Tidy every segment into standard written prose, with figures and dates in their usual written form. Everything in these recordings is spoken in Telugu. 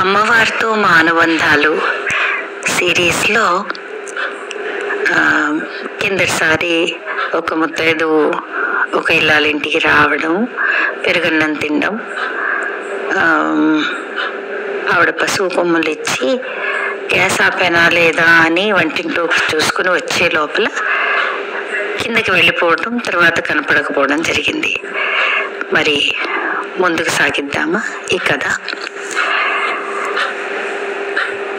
అమ్మవారితో మానబంధాలు సిరీస్లో కిందటిసారి ఒక ముత్తైదు ఒక ఇల్లాలింటికి రావడం, పెరుగన్నం తినడం, ఆవిడ పసుపు కొమ్ములు ఇచ్చి గ్యాస్ ఆపేనా లేదా అని వంటింట్లోకి చూసుకుని వచ్చే లోపల కిందకి వెళ్ళిపోవడం, తర్వాత కనపడకపోవడం జరిగింది. మరి ముందుకు సాగిద్దామా ఈ కథ?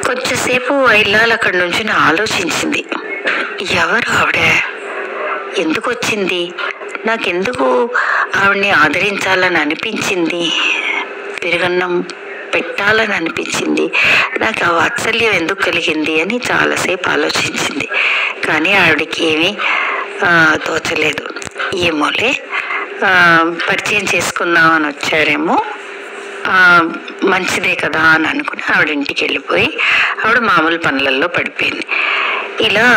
కొంచెంసేపు ఇల్లాలు అక్కడి నుంచి ఆలోచించింది. ఎవరు ఆవిడ? ఎందుకు వచ్చింది? నాకెందుకు ఆవిడ్ని ఆదరించాలని అనిపించింది? పెరుగన్నం పెట్టాలని అనిపించింది? నాకు ఆ వాత్సల్యం ఎందుకు కలిగింది అని చాలాసేపు ఆలోచించింది. కానీ ఆవిడకి ఏమీ తోచలేదు. ఏమోలే, పరిచయం చేసుకుందామని వచ్చారేమో, మంచిదే కదా అని అనుకుని ఆవిడ ఇంటికి వెళ్ళిపోయి ఆవిడ మామూలు పనులలో పడిపోయింది. ఇలా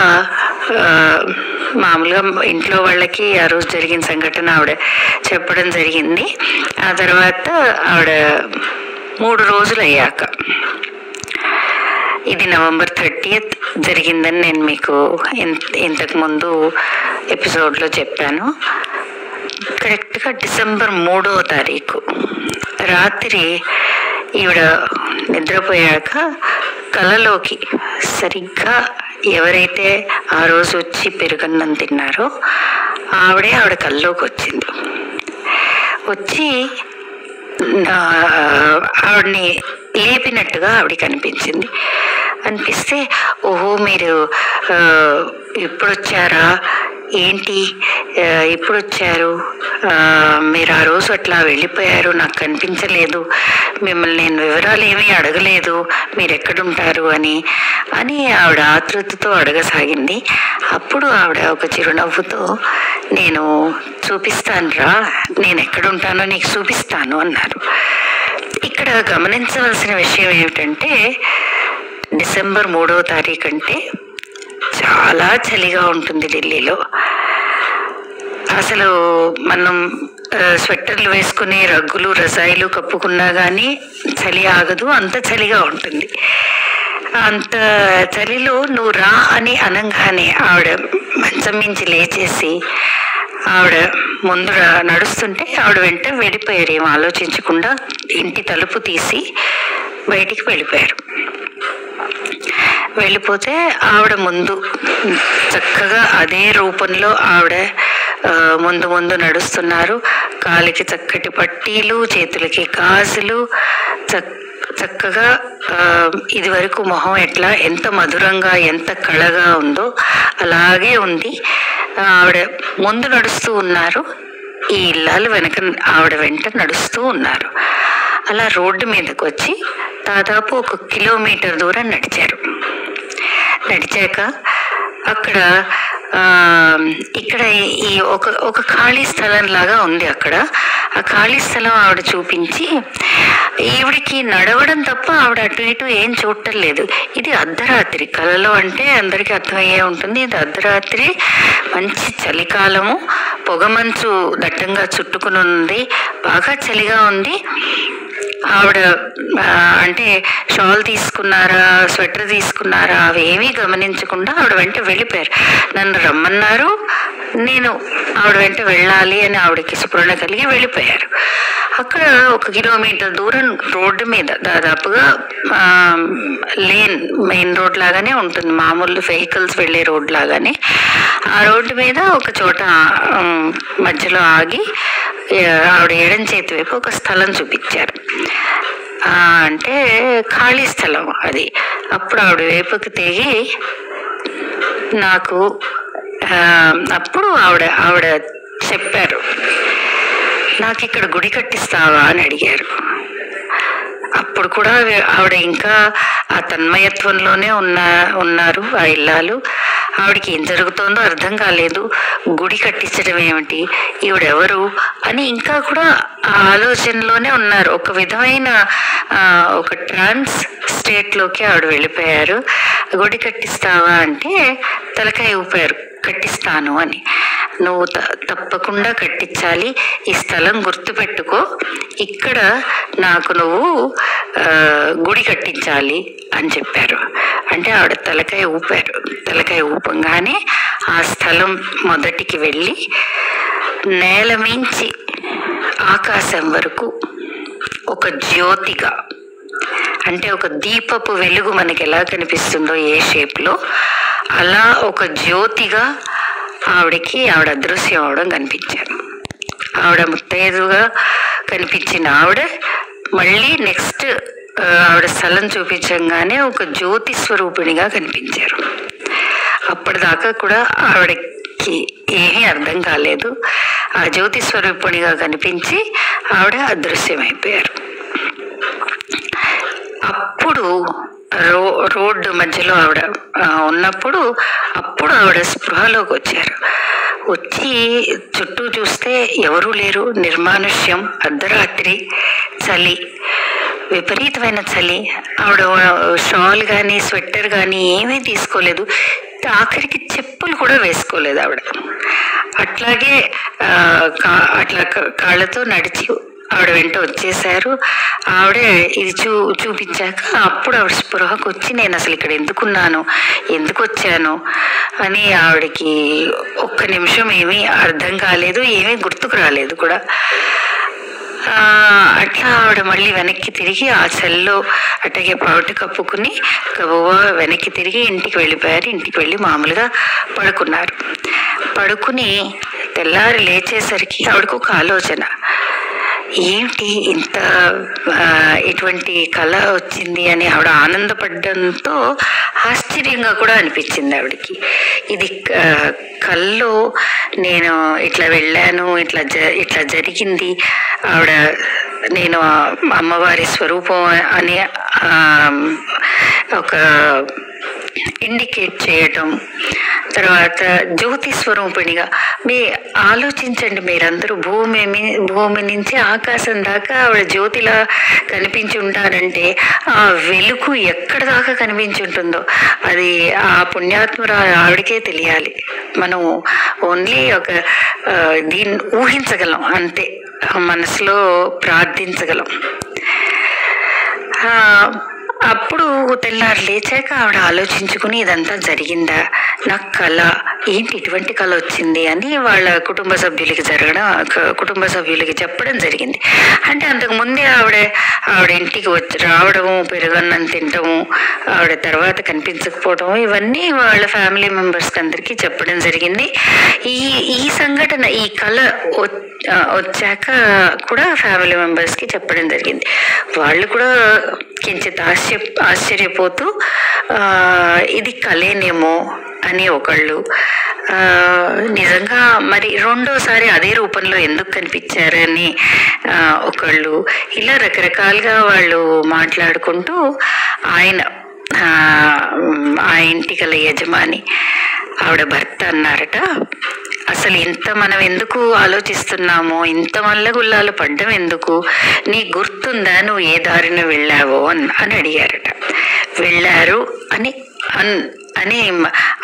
మామూలుగా ఇంట్లో వాళ్ళకి ఆ రోజు జరిగిన సంఘటన ఆవిడ చెప్పడం జరిగింది. ఆ తర్వాత ఆవిడ 3 రోజులు అయ్యాక, ఇది November 30th జరిగిందని నేను మీకు ఇంతకుముందు ఎపిసోడ్లో చెప్పాను. కరెక్ట్గా December 3వ తారీఖు రాత్రి ఈవిడ నిద్రపోయాక కలలోకి సరిగ్గా ఎవరైతే ఆ రోజు వచ్చి పెరుగన్నం తిన్నారో ఆవిడ కల్లోకి వచ్చింది. వచ్చి ఆవిడని లేపినట్టుగా ఆవిడకి అనిపించింది. అనిపిస్తే, ఓహో మీరు ఇప్పుడు వచ్చారా ఏంటి, ఇప్పుడు వచ్చారు, మీరు ఆ రోజు అట్లా వెళ్ళిపోయారు, నాకు కనిపించలేదు, మిమ్మల్ని నేను వివరాలు ఏమీ అడగలేదు, మీరు ఎక్కడుంటారు అని ఆవిడ ఆతృతతో అడగసాగింది. అప్పుడు ఆవిడ ఒక చిరునవ్వుతో, నేను చూపిస్తాను రా, నేను ఎక్కడుంటానో నీకు చూపిస్తాను అన్నారు. ఇక్కడ గమనించవలసిన విషయం ఏమిటంటే, December 3వ తారీఖు అంటే చాలా చలిగా ఉంటుంది ఢిల్లీలో. అసలు మనం స్వెట్టర్లు వేసుకుని రగ్గులు రసాయిలు కప్పుకున్నా కానీ చలి ఆగదు, అంత చలిగా ఉంటుంది. అంత చలిలో నువ్వు రా అని అనగానే ఆవిడ మంచం మించి లేచేసి ఆవిడ ముందు నడుస్తుంటే ఆవిడ వెంట వెళ్ళిపోయారు. ఏం ఆలోచించకుండా ఇంటి తలుపు తీసి బయటికి వెళ్ళిపోయారు. వెళ్ళిపోతే ఆవిడ ముందు చక్కగా అదే రూపంలో ఆవిడ ముందు నడుస్తున్నారు. కాలికి చక్కటి పట్టీలు, చేతులకి గాజులు, చక్కగా ఇది వరకు మొహం ఎట్లా ఎంత మధురంగా ఎంత కళగా ఉందో అలాగే ఉంది. ఆవిడ ముందు నడుస్తూ ఉన్నారు, ఈ ఇల్లాలు వెనక ఆవిడ వెంట నడుస్తూ ఉన్నారు. అలా రోడ్డు మీదకి వచ్చి దాదాపు 1 కిలోమీటర్ దూరం నడిచారు. నడిచాక అక్కడ ఇక్కడ ఈ ఒక ఖాళీ స్థలం లాగా ఉంది. అక్కడ ఆ ఖాళీ స్థలం ఆవిడ చూపించి, ఈవిడికి నడవడం తప్ప ఆవిడ అటు ఇటు ఏం చూడటం లేదు. ఇది అర్ధరాత్రి, కలలో అంటే అందరికీ అర్థమయ్యే ఉంటుంది. ఇది అర్ధరాత్రి, మంచి చలికాలము, పొగమంచు దట్టంగా చుట్టుకుని ఉంది, బాగా చలిగా ఉంది. ఆవిడ అంటే షాల్ తీసుకున్నారా, స్వెటర్ తీసుకున్నారా, అవి ఏమీ గమనించకుండా ఆవిడ వెంట వెళ్ళిపోయారు. నన్ను రమ్మన్నారు, నేను ఆవిడ వెంట వెళ్ళాలి అని ఆవిడకి స్ఫురణ కలిగి వెళ్ళిపోయారు. అక్కడ 1 కిలోమీటర్ దూరం రోడ్డు మీద దాదాపుగా లేన్, మెయిన్ రోడ్ లాగానే ఉంటుంది, మామూలు వెహికల్స్ వెళ్ళే రోడ్ లాగానే. ఆ రోడ్డు మీద ఒక చోట మధ్యలో ఆగి ఆవిడ ఎడం చేతి వైపు ఒక స్థలం చూపించారు. అంటే ఖాళీ స్థలం అది. అప్పుడు ఆవిడ వైపుకి తిరిగి నాకు అప్పుడు ఆవిడ చెప్పారు, నాకు ఇక్కడ గుడి కట్టిస్తావా అని అడిగారు. అప్పుడు కూడా ఆవిడ ఇంకా ఆ తన్మయత్వంలోనే ఉన్నారు ఆ ఇల్లాలు. ఆవిడకి ఏం జరుగుతోందో అర్థం కాలేదు. గుడి కట్టించడం ఏమిటి, ఈవిడెవరు అని ఇంకా కూడా ఆ ఆలోచనలోనే ఉన్నారు. ఒక విధమైన ఒక ట్రాన్స్ స్టేట్లోకి ఆవిడ వెళ్ళిపోయారు. గుడి కట్టిస్తావా అంటే తలకాయ ఊపారు, కట్టిస్తాను అని. నువ్వు తప్పకుండా కట్టించాలి, ఈ స్థలం గుర్తుపెట్టుకో, ఇక్కడ నాకు నువ్వు గుడి కట్టించాలి అని చెప్పారు. అంటే ఆవిడ తలకాయ ఊపారు. తలకాయ ఊపంగానే ఆ స్థలం మొదటికి వెళ్ళి నేల మించి ఆకాశం వరకు ఒక జ్యోతిగా, అంటే ఒక దీపపు వెలుగు మనకి ఎలా కనిపిస్తుందో ఏ షేప్లో, అలా ఒక జ్యోతిగా ఆవిడ అదృశ్యం అవడం కనిపించారు. ఆవిడ ముత్తైదుగా కనిపించిన ఆవిడ మళ్ళీ నెక్స్ట్ ఆవిడ స్థలం చూపించగానే ఒక జ్యోతి స్వరూపిణిగా కనిపించారు. అప్పటిదాకా కూడా ఆవిడకి ఏమీ అర్థం కాలేదు. ఆ జ్యోతి స్వరూపిణిగా కనిపించి ఆవిడ అదృశ్యమైపోయారు. అప్పుడు రోడ్డు మధ్యలో ఆవిడ ఉన్నప్పుడు అప్పుడు ఆవిడ స్పృహలోకి వచ్చారు. వచ్చి చుట్టూ చూస్తే ఎవరూ లేరు, నిర్మానుష్యం, అర్ధరాత్రి, చలి, విపరీతమైన చలి. ఆవిడ షాల్ కానీ స్వెట్టర్ కానీ ఏమీ తీసుకోలేదు, ఆఖరికి చెప్పులు కూడా వేసుకోలేదు ఆవిడ. అట్లాగే అట్లా కాళ్ళతో నడిచి ఆవిడ వెంట వచ్చేసారు. ఆవిడ ఇది చూపించాక అప్పుడు ఆవిడ స్పృహకు వచ్చి నేను అసలు ఇక్కడ ఎందుకున్నాను, ఎందుకు వచ్చాను అని ఆవిడకి ఒక్క నిమిషం ఏమీ అర్థం కాలేదు, ఏమీ గుర్తుకు రాలేదు కూడా. అట్లా ఆవిడ మళ్ళీ వెనక్కి తిరిగి ఆ సెల్లో అట్టగే పౌటి కప్పుకుని గబువా వెనక్కి తిరిగి ఇంటికి వెళ్ళిపోయారు. ఇంటికి వెళ్ళి మామూలుగా పడుకున్నారు. పడుకుని తెల్లారి లేచేసరికి ఆవిడకు ఒక ఆలోచన, ఏంటి ఇంత ఇటువంటి కళ వచ్చింది అని ఆవిడ ఆనందపడడంతో ఆశ్చర్యంగా కూడా అనిపించింది ఆవిడకి. ఇది కల్లో నేను ఇట్లా వెళ్ళాను, ఇట్లా జరిగింది, ఆవిడ నేను అమ్మవారి స్వరూపం అని ఒక ఇండికేట్ చేయటం, తర్వాత జ్యోతి స్వరూపిణిగా ఆలోచించండి మీరందరూ, భూమి నుంచి ఆకాశం దాకా ఆవిడ జ్యోతిలా కనిపించి ఉంటారంటే ఆ వెలుగు ఎక్కడ దాకా కనిపించి ఉంటుందో అది ఆ పుణ్యాత్మురా ఆవిడకే తెలియాలి. మనం ఓన్లీ ఒక దీన్ని ఊహించగలం అంతే, మనసులో ప్రార్థించగలం. అప్పుడు తెల్లారు లేచాక ఆవిడ ఆలోచించుకుని ఇదంతా జరిగిందా, నాకు కళ ఏంటి, ఇటువంటి కళ వచ్చింది అని వాళ్ళ కుటుంబ సభ్యులకి చెప్పడం జరిగింది. అంటే అంతకుముందే ఆవిడ ఇంటికి వచ్చి రావడము, పెరుగన్నం తినటము, ఆవిడ తర్వాత కనిపించకపోవడం, ఇవన్నీ వాళ్ళ ఫ్యామిలీ మెంబర్స్కి అందరికీ చెప్పడం జరిగింది. ఈ సంఘటన, ఈ కళ వచ్చాక కూడా ఫ్యామిలీ మెంబర్స్కి చెప్పడం జరిగింది. వాళ్ళు కూడా కించిత్ ఆశ్చర్యపోతూ ఇది కళేనేమో అని ఒకళ్ళు, నిజంగా మరి రెండోసారి అదే రూపంలో ఎందుకు కనిపించారని ఒకళ్ళు, ఇలా రకరకాలుగా వాళ్ళు మాట్లాడుకుంటూ ఆ ఇంటి గల యజమాని ఆవిడ భర్త అన్నారట, అసలు ఇంత మనం ఎందుకు ఆలోచిస్తున్నామో, ఇంత మల్లగుల్లాలు పడ్డం ఎందుకు, నీ గుర్తుందా నువ్వు ఏ దారిన వెళ్ళావో అని అడిగారట. వెళ్ళారు అని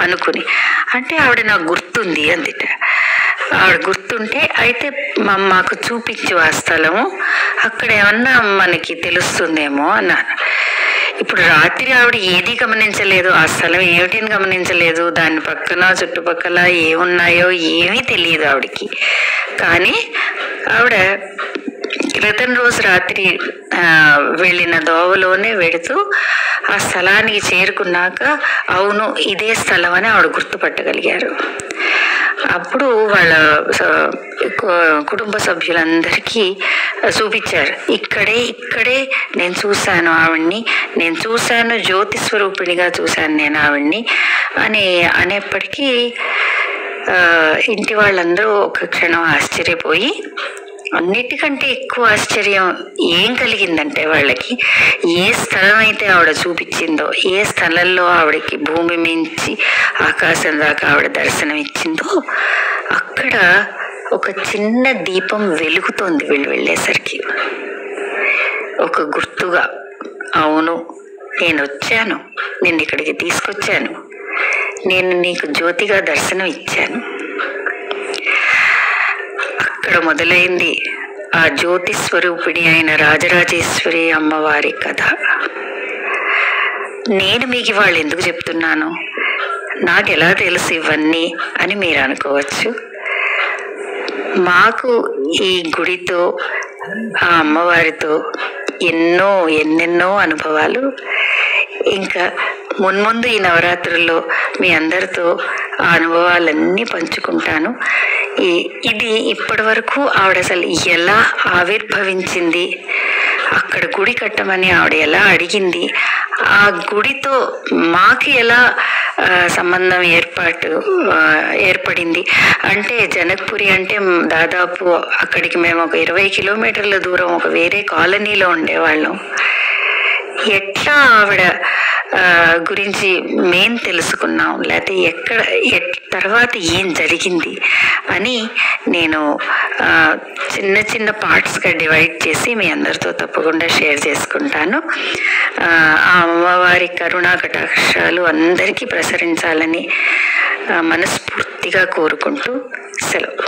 అనుకుని, అంటే ఆవిడ నాకు గుర్తుంది అందిట. ఆవిడ గుర్తుంటే అయితే మాకు చూపించు ఆ స్థలము, అక్కడ ఏమన్నా మనకి తెలుస్తుందేమో అన్నాను. ఇప్పుడు రాత్రి ఆవిడ ఏది గమనించలేదు, ఆ స్థలం ఏమిటిని గమనించలేదు, దాని పక్కన చుట్టుపక్కల ఏమున్నాయో ఏమీ తెలియదు ఆవిడకి. కానీ ఆవిడ క్రితం రోజు రాత్రి వెళ్ళిన దోవలోనే వెళుతూ ఆ స్థలానికి చేరుకున్నాక అవును ఇదే స్థలం అని ఆవిడ గుర్తుపట్టగలిగారు. అప్పుడు వాళ్ళ కుటుంబ సభ్యులందరికీ చూపించారు, ఇక్కడే నేను చూశాను ఆవిడ్ని, నేను చూశాను, జ్యోతి స్వరూపిణిగా చూశాను నేను ఆవిడ్ని అని అనేప్పటికీ ఇంటి వాళ్ళందరూ ఒక క్షణం ఆశ్చర్యపోయి, అన్నిటికంటే ఎక్కువ ఆశ్చర్యం ఏం కలిగిందంటే వాళ్ళకి, ఏ స్థలం అయితే ఆవిడ చూపించిందో, ఏ స్థలంలో ఆవిడకి భూమి మించి ఆకాశం దాకా ఆవిడ దర్శనం ఇచ్చిందో అక్కడ ఒక చిన్న దీపం వెలుగుతోంది. వీళ్ళు వెళ్ళేసరికి ఒక గుర్తుగా, అవును నేను వచ్చాను, నేను ఇక్కడికి తీసుకొచ్చాను, నేను నీకు జ్యోతిగా దర్శనం ఇచ్చాను. అక్కడ మొదలైంది ఆ జ్యోతి స్వరూపిణి అయిన రాజరాజేశ్వరి అమ్మవారి కథ. నేను మీకు ఇవాళ ఎందుకు చెప్తున్నాను, నాకు ఎలా తెలుసు ఇవన్నీ అని మీరు అనుకోవచ్చు. మాకు ఈ గుడితో ఆ అమ్మవారితో ఎన్నెన్నో అనుభవాలు. ఇంకా మున్ముందు ఈ నవరాత్రుల్లో మీ అందరితో ఆ అనుభవాలన్నీ పంచుకుంటాను. ఇది ఇప్పటి వరకు ఆవిడ అసలు ఎలా ఆవిర్భవించింది, అక్కడ గుడి కట్టమని ఆవిడ ఎలా అడిగింది, ఆ గుడితో మాకు ఎలా సంబంధం ఏర్పడింది అంటే, జనక్పురి అంటే దాదాపు అక్కడికి మేము ఒక 20 కిలోమీటర్ల దూరం ఒక వేరే కాలనీలో ఉండేవాళ్ళం. ఎట్లా ఆవిడ గురించి మేం తెలుసుకున్నాం, లేకపోతే తర్వాత ఏం జరిగింది అని నేను చిన్న చిన్న పార్ట్స్గా డివైడ్ చేసి మీ అందరితో తప్పకుండా షేర్ చేసుకుంటాను. ఆ అమ్మవారి కరుణా కటాక్షాలు అందరికీ ప్రసరించాలని మనస్ఫూర్తిగా కోరుకుంటూ సెలవు.